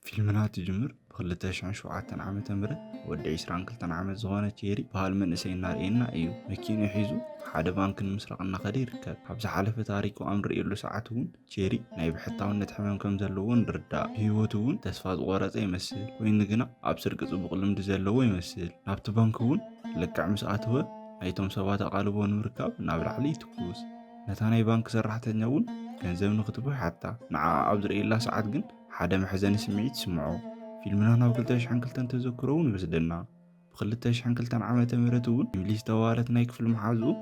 فيلمنا تجمر بخلتش عن شوعاتن عامة تمرة ودي عسران كلتن عامة زغانة تيري بهالمن اسين نار إينا أيو مكين يحيزو حدا بانكن مسرقنا خدير كاب حبس حالف تاريكو أمر إيلو ساعتون تيري نايب حتاون نتحمم كم زلوون دردا بيوتون تسفاد غورات يمثل وين نقنا أبسر قصو بقلم دزلو يمثل نابت بانكون لك عمس آتوا أيتم سوات قالبون مركب نابل علي تكوس نتاني بانك سرحت النون كان زمن خطبه حتى مع أبدر إلا ساعات جن حدا محزن سمعيت سمعوا فيلمنا ناوكلتاش حنكلتن تذكرون بسدنا بخلتاش حنكلتن عامة مرتون إمليس توالت نايك في المحازو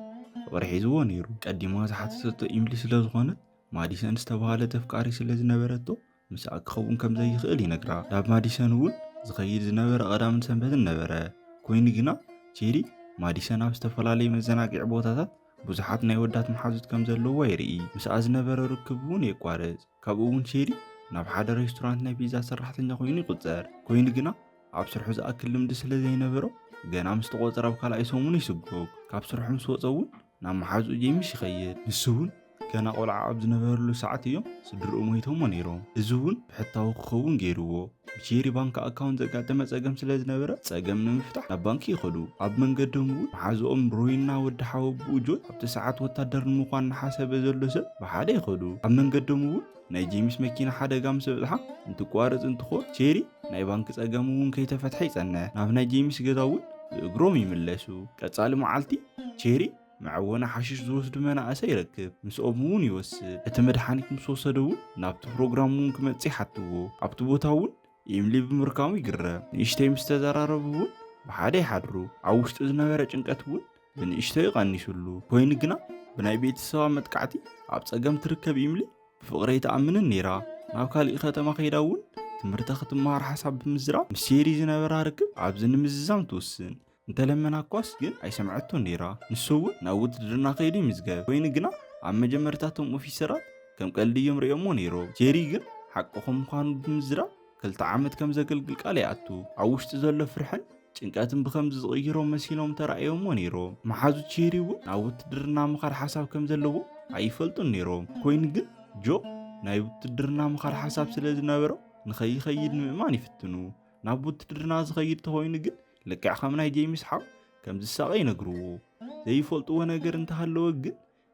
ورحيزو ونيرو قديما حتى إمليس لزغانت ماديسان استوالت أفكاري سلز نبرتو مساق خون كم زي خيلي نقرا داب ماديسان ول زغير زنبر غدام سنبت النبرة كوين جنا تيري ماديسان أبستفلالي مزناقع بوتاتات بزحات نايودات محازوت كم زلو ويرئي مساق زنبر ركبون يقوارز كابون تيري ناب حدا ريستورانت ناي بيزا سرحتنيا خويني قصر كوين جنا ኣብ ስርሑ ዝኣክል ልምዲ ስለ ዘይነበሮ ገና ምስ ተቆፀረ ኣብ ካልኣይ ሰሙን ይስጎግ ካብ ስርሑ ምስ ወፀ እውን ናብ መሓዙ ጄምስ ይኸይድ ንሱ እውን ገና ቆልዓ ኣብ ዝነበረሉ ሰዓት እዮም ስድርኡ ሞይቶሞ ነይሮም እዚ እውን ብሕታዊ ክኸውን ገይርዎ ብቼሪ ባንክ ኣካውንት ዘጋጠመ ፀገም ስለ ዝነበረ ፀገም ንምፍታሕ ናብ ባንኪ ይኸዱ ኣብ መንገዶም እውን መሓዝኦም ሮይና ወዲ ሓወብኡ ጆን ኣብቲ ሰዓት ወታደር ንምዃን ሓሰበ ዘሎ ሰብ ብሓደ ይኸዱ ኣብ መንገዶም እውን ናይ ጄምስ መኪና ሓደጋ ምስ በፅሓ እንትቋረፅ እንትኾን ቼሪ ናይ ባንክ ፀገም እውን ከይተፈትሐ ይጸንሕ ናብ ናይ ጄምስ ገዛ እውን እግሮም ይምለሱ ቀጻሊ መዓልቲ ቼሪ معونا حشيش زوز دمنا أسا يركب مس أبمون يوسد اتمد حانيك مسوسدون نابت بروغرامون كمتسي حتوو عبتبو تاون يملي بمركام يقرر نيشتاي مستزراربون بحادي حدرو عوشت ازنبرا جنكتون بنيشتاي غانيشولو كوين قنا بناي بيت سوا متكعتي عبت أقام تركب يملي بفقري تأمن النيرا ناوكالي إخاتما خيداون تمرتا ختمار حساب بمزرا مسيري زنبرا ركب عبزن مززام توسن انت لما ناقص جن اي سمعتو نيرا نسو ناود درنا خيدي مزغاب وين غنا عم مجمرتاتهم اوفيسرات كم قلديهم ريمو نيرو جيري جن حقهم خان بمزرا كلت عامت كم زغلغل قال ياتو عوشت زله فرحن ጭንቀትን بخمز زغيرو مسيلوم ترايوم نيرو محازو جيريو ناود درنا مخار حساب كم زلو ايفلطو نيرو كوين جن جو ناود درنا مخار حساب سلاز نبرو نخي خيد نمان يفتنو ناود درنا زغير توين جن لكع خمناي جيمس حق كم زساقي نقروه زي فولطو نجر انتهالو وقن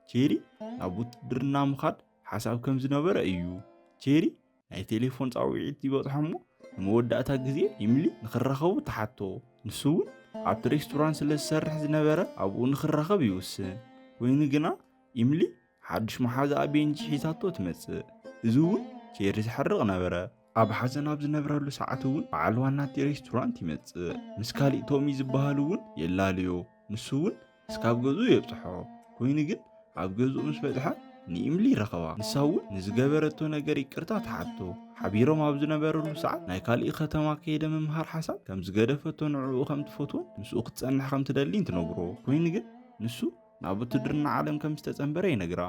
تيري نابوت درنا مخاد حساب كم زنبر ايو تيري ناي تليفون تعويعيت يبطحمو مودعتا قزي يملي نخرخو تحتو نسون عبد ريستوران سلسرح زنبر ابو نخرخو بيوسن وين قنا يملي حدش محازا بينجي حيساتو تمسي زون تيري تحرق نبره ኣብ ሓዘን ኣብ ዝነበረሉ ሰዓት እውን በዓል ዋና ሬስቶራንት ይመጽእ ምስ ካሊእ ቶሚ ዝበሃሉ እውን የላልዮ ንሱ እውን እስካብ ገዙ የብፅሖ ኮይኑ ግን ኣብ ገዙ ምስ በፅሐ ንኢምሊ ረኸባ ንሳ እውን ንዝገበረቶ ነገር ይቅርታ ተሓቶ ሓቢሮም ኣብ ዝነበረሉ ሰዓት ናይ ካሊእ ከተማ ከይደ ምምሃር ሓሳብ ከም ዝገደፈቶ ንዕኡ ከም ትፈትዎን ምስኡ ክትጸንሕ ከም ትደሊን ትነግሮ ኮይኑ ግን ንሱ ናብ ውትድርና ዓለም ከም ዝተጸንበረ ይነግራ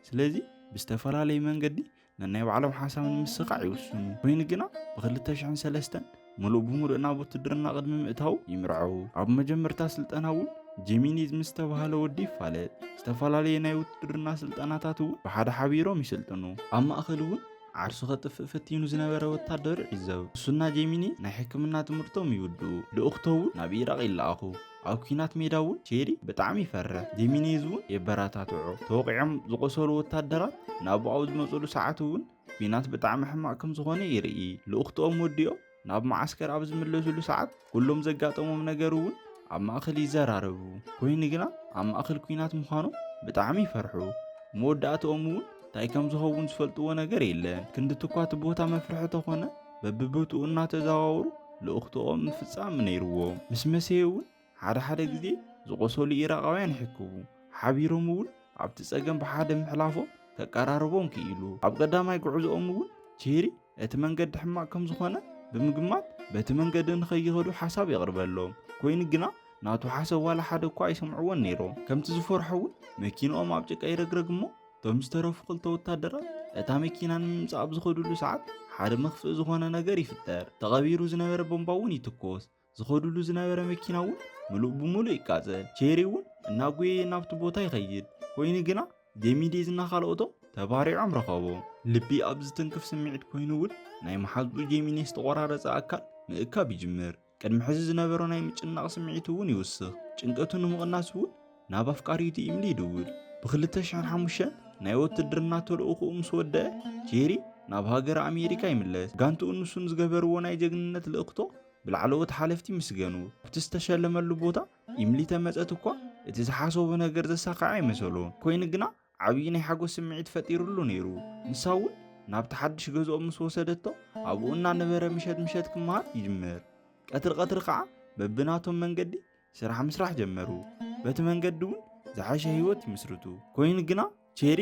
ስለዚ ብዝተፈላለየ መንገዲ نناي بعلم حسام مسقع يوسن وين جنا بخلتش عن سلستن ملو بمر نابو تدرنا قدم مئتاو يمرعو عب مجمر تاسلتناو جيمينيز مستوهالو ودي فالت استفالالي نايو تدرنا سلطاناتاتو بحد حبيرو ميسلطنو اما اخلون عرسو خطف فتينو زنبره وتادر عزو سنا جيميني ناي حكمنا تمرتو ميودو لاختو نبيرا غير اخو ኣብ ኩናት ሜዳውን ቼሪ በጣም ይፈርህ ጄሚኒዝውን የበራታትዑ ተወቂዖም ዝቆሰሉ ወታደራት ናብ ባው ዝመጽሉ ሰዓቱን ኩናት በጣም ሕማቅ ከም ዝኾነ ይርኢ ልኡኽቶም ወዲኦም ናብ ማዓስከር ኣብ ዝመለሱሉ ሰዓት ሁሉም ዘጋጠሞም ነገሩን ኣብ ማእኸል ይዘራረቡ ኮይኑ ግና ኣብ ማእኸል ኩናት ምዃኑ በጣም ይፈርሑ መወዳእቶምን ታይ ከም ዝኸውን ዝፈልጥዎ ነገር የለን ክንድትኳት ቦታ መፍርሒ ተኾነ በብቦትኡ እናተዛዋወሩ ልኡኽቶም ፍጻም ነይርዎም ምስ መሰየውን ሓደ ጊዜ ዝቆሰሉ ኢራቃውያን ይሕክቡ ሓቢሮም እውን ኣብቲ ፀገም ብሓደ ምሕላፎም ተቀራርቦም ክኢሉ ኣብ ቀዳማይ ጉዕዞኦም እውን ቼሪ እቲ መንገዲ ሕማቅ ከም ዝኾነ ብምግማት በቲ መንገዲ ንኸይኸዱ ሓሳብ የቕርበሎም ኮይኑ ግና ናቱ ሓሳብ ዋላ ሓደ እኳ ኣይሰምዕዎን ነይሮም ከምቲ ዝፈርሑ እውን መኪኖኦም ኣብ ጭቃ ይረግረግ እሞ ቶም ዝተረፉ ክልተ ወታደራት እታ መኪና ንምምፃእ ኣብ ዝኸዱሉ ሰዓት ሓደ መኽፍእ ዝኾነ ነገር ይፍጠር ተቐቢሩ ዝነበረ ቦምባ እውን ይትኮስ ዝኸዱሉ ዝነበረ መኪና እውን ملو بملو يقاتل تشيريون ناغوي نابت بوتا يخيد كوين غنا جيميديز نخالوتو ተባሪዖም ረኸቦም። ልቢ ኣብ ዝተንክፍ ስምዒት ኮይኑ እውን ናይ መሓዝኡ ጄሚኒ ዝተቆራረፀ ኣካል ምእካብ ይጅምር። ቅድሚ ሕዚ ዝነበሮ ናይ ምጭናቕ ስምዒት እውን ይውስኽ። ጭንቀቱ ንምቕናስ እውን ናብ ኣፍቃሪቱ ኢምሊ ይድውል። ብ2005 ናይ ውትድርና ተልእኹኡ ምስ ወድአ ጄሪ ናብ ሃገር ኣሜሪካ ይምለስ። ጋንትኡ ንሱን ዝገበርዎ ናይ ጀግንነት ልእኽቶ ብላዕለዎት ሓለፍቲ ምስገኑ። ኣብቲ ዝተሸለመሉ ቦታ ኢምሊ ተመፀት እኳ እቲ ዝሓሰቦ ነገር ዘሳካዐ ይመሰሎን። ኮይኑ ግና ዓብዪ ናይ ሓጎስ ስምዒት ፈጢሩሉ ነይሩ። ንሳ እውን ናብቲ ሓድሽ ገዝኦም ምስ ወሰደቶ ኣብኡ እናነበረ ምሸት ክመሃር ይጅምር። ቀትሪ ከዓ በብናቶም መንገዲ ስራሕ ምስራሕ ጀመሩ። በቲ መንገዲ እውን ዝሓሸ ህይወት ይምስርቱ። ኮይኑ ግና ቼሪ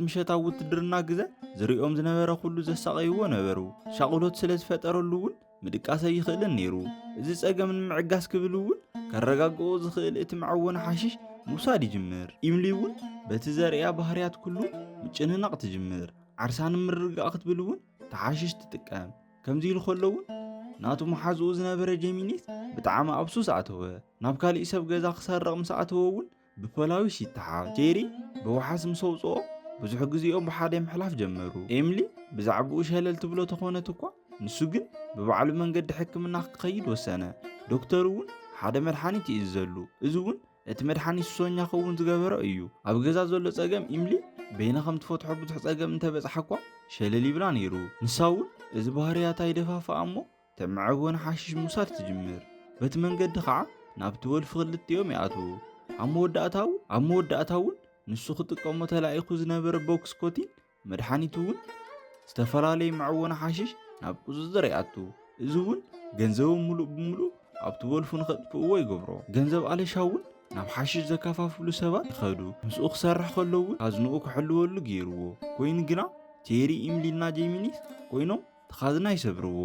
ምሸት ኣብ ውትድርና ግዜ ዝሪኦም ዝነበረ ኩሉ ዘሳቀይዎ ነበሩ። ሻቁሎት ስለ ዝፈጠረሉ እውን ምድቃሰ ይኽእልን ነይሩ። እዚ ፀገም ንምዕጋስ ክብል እውን ከረጋግኦ ዝኽእል እቲ መዕወነ ሓሽሽ ምውሳድ ይጅምር። ኢምሊ እውን በቲ ዘርእያ ባህርያት ኩሉ ምጭንናቕ ትጅምር። ዓርሳን ምርግጋእ ክትብል እውን ተሓሽሽ ትጥቀም። ከምዚ ኢሉ ከሎ እውን ናቱ መሓዝኡ ዝነበረ ጄሚኒስ ብጣዕሚ ኣብሱስ ኣተወ። ናብ ካሊእ ሰብ ገዛ ክሰርቕ ምስ ኣተወ እውን ብፖላዊስ ይተሓዝ። ጄሪ ብወሓስ ምስ ኣውፅኦ ብዙሕ ግዚኦም ብሓደ ምሕላፍ ጀመሩ። ኤምሊ ብዛዕባኡ ሸለል ትብሎ ተኾነት እኳ ንሱ ግን ብባዕሉ መንገዲ ሕክምና ክኸይድ ወሰነ። ዶክተር እውን ሓደ መድሓኒት ይእዘሉ። እዚ እውን እቲ መድሓኒት ሱሰኛ ክኸውን ዝገበሮ እዩ። ኣብ ገዛ ዘሎ ፀገም ኢምሊ በይና ከም ትፈትሖ ብዙሕ ፀገም እንተበፅሓ እኳ ሸለል ይብላ ነይሩ። ንሳ እውን እዚ ባህርያታ ይደፋፍኣ እሞ ተመዕወነ ሓሽሽ ምውሳድ ትጅምር። በቲ መንገዲ ከዓ ናብቲ ወልፊ ክልቲኦም ይኣትዉ። ኣብ መወዳእታ እውን ንሱ ክጥቀሞ ተላኢኹ ዝነበረ ቦክስ ኮቲን መድሓኒት እውን ዝተፈላለየ መዕወነ ሓሽሽ ናብ ቁፅፅር ይኣቱ። እዚ እውን ገንዘቦም ሙሉእ ብምሉእ ኣብቲ ወልፉ ንኸጥፍእዎ ይገብሮ። ገንዘብ ኣለሻ እውን ናብ ሓሽሽ ዘከፋፍሉ ሰባት ይኸዱ። ምስኡ ክሰርሕ ከሎ እውን ካዝንኡ ክሕልወሉ ገይርዎ። ኮይኑ ግና ቼሪ ኢምሊና ጄሚኒስ ኮይኖም ተኻዝና ይሰብርዎ።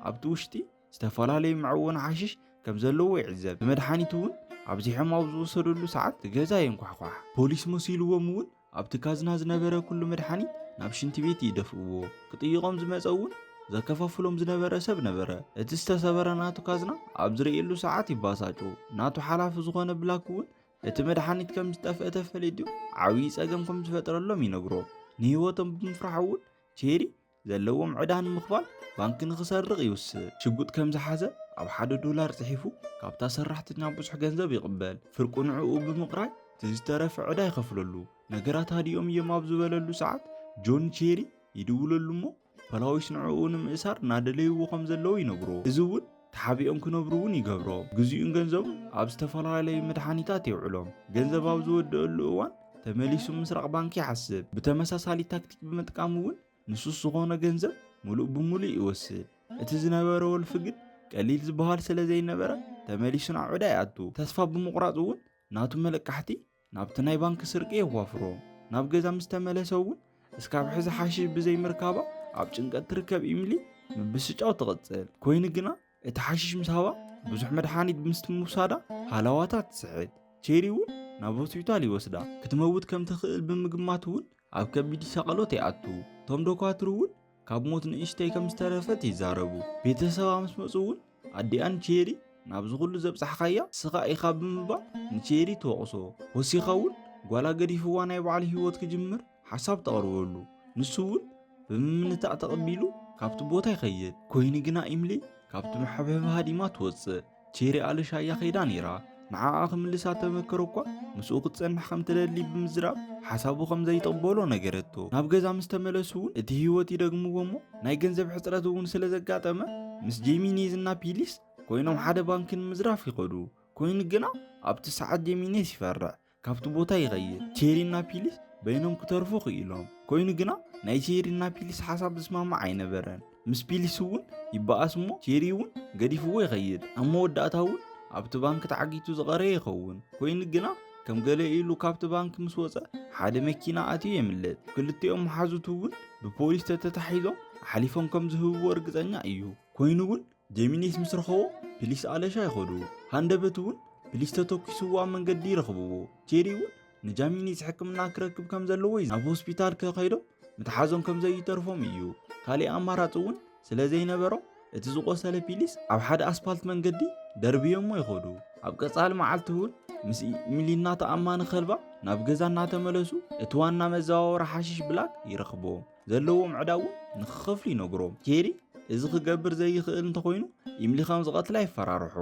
ኣብቲ ውሽጢ ዝተፈላለየ መዕወነ ሓሽሽ ከም ዘለዎ ይዕዘብ። ብመድሓኒት እውን ኣብዚሖም ኣብ ዝወሰደሉ ሰዓት ገዛ የንኳሕኳሕ። ፖሊስ መሲልዎም እውን ኣብቲ ካዝና ዝነበረ ኩሉ መድሓኒት ናብ ሽንቲ ቤት ይደፍእዎ። ክጥይቖም ዝመፀ እውን ዘከፋፍሎም ዝነበረ ሰብ ነበረ። እቲ ዝተሰበረ ናቱ ካዝና ኣብ ዝርእየሉ ሰዓት ይባሳጩ። ናቱ ሓላፊ ዝኾነ ብላክ እውን እቲ መድሓኒት ከም ዝጠፍአ ተፈለዲዩ ዓብዪ ፀገም ከም ዝፈጥረሎም ይነግሮ። ንህይወቶም ብምፍራሕ እውን ቼሪ ዘለዎም ዕዳ ንምኽፋል ባንኪ ንኽሰርቕ ይውስድ። ሽጉጥ ከም ዝሓዘ ኣብ $1 ጽሒፉ ካብታ ሰራሕተኛ ብዙሕ ገንዘብ ይቕበል። ፍርቁ ንዕኡ ብምቕራይ እቲ ዝተረፈ ዕዳ ይኸፍለሉ። ነገራት ሃዲኦም እዮም ኣብ ዝበለሉ ሰዓት ጆን ቼሪ ይድውለሉ እሞ ፖላዊስ ንዕኡ ንምእሳር እናደለይዎ ከም ዘለዉ ይነግሮ። እዚ እውን ተሓቢኦም ክነብሩ እውን ይገብሮም። ግዚኡን ገንዘቡ ኣብ ዝተፈላለዩ መድሓኒታት የውዕሎም። ገንዘብ ኣብ ዝወድአሉ እዋን ተመሊሱ ምስራቅ ባንኪ ይሓስብ። ብተመሳሳሊ ታክቲክ ብምጥቃም እውን ንሱስ ዝኾነ ገንዘብ ሙሉእ ብምሉእ ይወስድ። እቲ ዝነበረ ወልፊ ግን ቀሊል ዝበሃል ስለ ዘይነበረ ተመሊሱ ናብ ዕዳ ይኣቱ። ተስፋ ብምቑራፅ እውን ናቱ መለቃሕቲ ናብቲ ናይ ባንኪ ስርቂ የዋፍሮም። ናብ ገዛ ምስ ተመለሰ እውን እስካብ ሕዚ ሓሽሽ ብዘይምርካባ ኣብ ጭንቀት ትርከብ ኢምሊ ምብስጫው ትቕፅል። ኮይኑ ግና እቲ ሓሽሽ ምስ ሃባ ብዙሕ መድሓኒት ምስ ምውሳዳ ሃላዋታት ትስዕድ። ቼሪ እውን ናብ ሆስፒታል ይወስዳ። ክትመውት ከም ትኽእል ብምግማት እውን ኣብ ከቢድ ሰቐሎት ይኣቱ። ቶም ዶኳትር እውን ካብ ሞት ንእሽተይ ከም ዝተረፈት ይዛረቡ። ቤተሰባ ምስ መፁ እውን ኣዲኣን ቼሪ ናብ ዝኹሉ ዘብፅሕኻያ ስኻ ኢኻ ብምባል ንቼሪ ተወቕሶ። ወሲኻ እውን ጓላ ገዲፍዋ ናይ ባዕሉ ህይወት ክጅምር ሓሳብ ተቕርበሉ። ንሱ እውን ብምምንታዕ ተቐቢሉ ካብቲ ቦታ ይኸይድ። ኮይኑ ግና ኢምሊ ካብቲ መሕብሕቢ ሃዲማ ትወፅእ። ቼሪ ኣለሻያ ኸይዳ ነይራ። ንዓኣ ክምልሳ ተመከሮ እኳ ምስኡ ክትፀንሕ ከም ትደሊ ብምዝራብ ሓሳቡ ከም ዘይተቕበሎ ነገረቶ። ናብ ገዛ ምስ ተመለሱ እውን እቲ ህይወት ይደግምዎ እሞ ናይ ገንዘብ ሕፅረት እውን ስለ ዘጋጠመ ምስ ጄሚኒዝና ፒሊስ ኮይኖም ሓደ ባንኪ ንምዝራፍ ይኸዱ። ኮይኑ ግና ኣብቲ ሰዓት ጄሚኒስ ይፈርዕ። ካብቲ ቦታ ይኸይድ። ቼሪና ፒሊስ በይኖም ክተርፉ ክኢሎም። ኮይኑ ግና ናይ ቼሪና ፒሊስ ሓሳብ ዝስማማዕ ኣይነበረን። ምስ ፒሊስ እውን ይበኣስ እሞ ቼሪ እውን ገዲፍዎ ይኸይድ። ኣብ መወዳእታ እውን ኣብቲ ባንኪ ተዓጊቱ ዝቐረየ ይኸውን። ኮይኑ ግና ከም ገለ ኢሉ ካብቲ ባንኪ ምስ ወፀ ሓደ መኪና ኣትዩ የምልጥ። ክልቲኦም መሓዙቱ እውን ብፖሊስ ተተታሒዞም ሓሊፎም ከም ዝህብዎ እርግፀኛ እዩ። ኮይኑ እውን ጄሚኒስ ምስ ረኸቦ ፖሊስ ኣለሻ ይኸዱ። ሃንደበት እውን ፖሊስ ተተኪስዎ ኣብ መንገዲ ይረኽብዎ። ቼሪ እውን ንጃሚኒስ ሕክምና ክረክብ ከም ዘለዎ ናብ ሆስፒታል ከኸይዶም ምትሓዞም ከም ዘይተርፎም እዩ። ካሊእ ኣማራፂ እውን ስለ ዘይነበሮ እቲ ዝቆሰለ ፒሊስ ኣብ ሓደ ኣስፓልት መንገዲ ደርብዮሞ ይኸዱ። ኣብ ቀጻሊ መዓልቲ እውን ምስ ኢሚሊና ተኣማኒ ኸልባ ናብ ገዛ እናተመለሱ እቲ ዋና መዘዋወሪ ሓሽሽ ብላክ ይረኽቦም ዘለዎም ዕዳውን ንክኸፍሉ ይነግሮም። ኬሪ እዚ ክገብር ዘይኽእል እንተኮይኑ ኢሚሊ ከም ዝቐትላ ይፈራርሖ።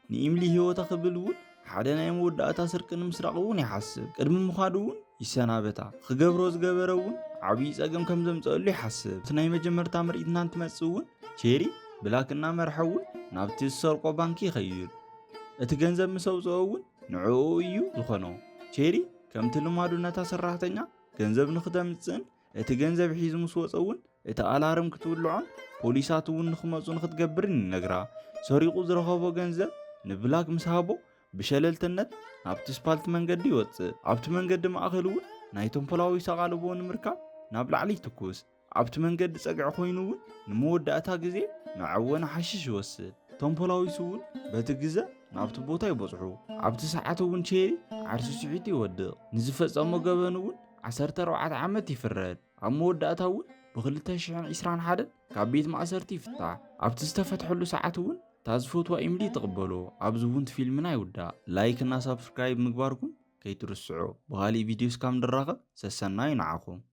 ንኢሚሊ ሂወታ ክብል እውን ሓደ ናይ መወዳእታ ስርቂ ንምስራቅ እውን ይሓስብ። ቅድሚ ምኻዱ እውን ይሰናበታ። ክገብሮ ዝገበረ እውን ዓብይ ፀገም ከም ዘምፀአሉ ይሓስብ። እቲ ናይ መጀመርታ ምርኢትና እንትመጽእ እውን ቼሪ ብላክ እናመርሐ እውን ናብቲ ዝሰርቆ ባንኪ ይኸይድ። እቲ ገንዘብ ምስ ኣውፅኦ እውን ንዕኡ እዩ ዝኾኖ። ቼሪ ከምቲ ልማዱ ነታ ሰራሕተኛ ገንዘብ ንኽተምፅእን እቲ ገንዘብ ሒዙ ምስ ወፀ እውን እቲ ኣላርም ክትውልዖን ፖሊሳት እውን ንኽመፁ ንኽትገብርን ይነግራ። ሰሪቁ ዝረኸቦ ገንዘብ ንብላክ ምስ ሃቦ ብሸለልትነት ናብቲ ስፓልት መንገዲ ይወፅእ። ኣብቲ መንገዲ ማእኸል እውን ናይቶም ፖላዊ ሰቓልቦ ንምርካብ ናብ ላዕሊ ይትኩስ። ኣብቲ መንገዲ ፀግዒ ኮይኑ እውን ንመወዳእታ ግዜ መዐወነ ሓሽሽ ይወስድ። እቶም ፖላዊስ እውን በቲ ግዜ ናብቲ ቦታ ይበፅሑ። ኣብቲ ሰዓት እውን ቼሪ ዓርሱ ስዒቱ ይወድቕ። ንዝፈፀሞ ገበን እውን 14 ዓመት ይፍረድ። ኣብ መወዳእታ እውን ብ2021 ካብ ቤት ማእሰርቲ ይፍታሕ። ኣብቲ ዝተፈትሐሉ ሰዓት እውን ታዝፈትዋ ኢሚሊ ትቕበሎ። ኣብዚ እውን ፊልምና ይውዳእ። ላይክ እና ሳብስክራይብ ምግባርኩም ከይትርስዑ። ብኻሊእ ቪድዮስ ካብ ንራኸብ ሰሰናይ ንዓኹም።